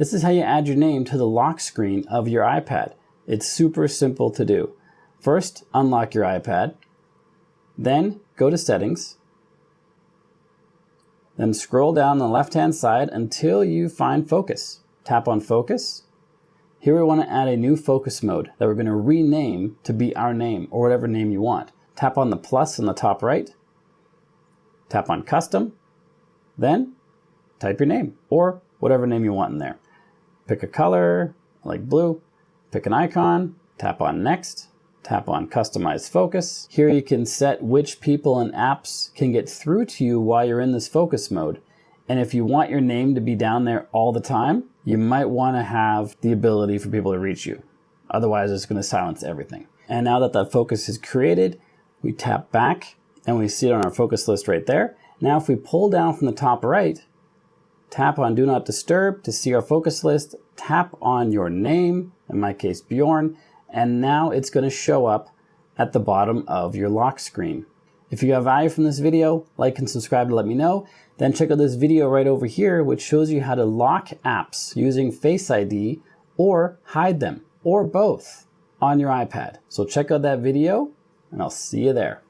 This is how you add your name to the lock screen of your iPad. It's super simple to do. First, unlock your iPad. Then go to Settings. Then scroll down the left-hand side until you find Focus. Tap on Focus. Here we want to add a new focus mode that we're going to rename to be our name or whatever name you want. Tap on the plus in the top right. Tap on Custom. Then type your name or whatever name you want in there. Pick a color, like blue. Pick an icon. Tap on Next. Tap on Customize Focus. Here you can set which people and apps can get through to you while you're in this focus mode. And if you want your name to be down there all the time, you might want to have the ability for people to reach you. Otherwise, it's going to silence everything. And now that that focus is created, we tap back and we see it on our focus list right there. Now, if we pull down from the top right, tap on Do Not Disturb to see our focus list, tap on your name, in my case, Bjorn, and now it's going to show up at the bottom of your lock screen. If you have value from this video, like and subscribe to let me know. Then check out this video right over here, which shows you how to lock apps using Face ID or hide them, or both, on your iPad. So check out that video, and I'll see you there.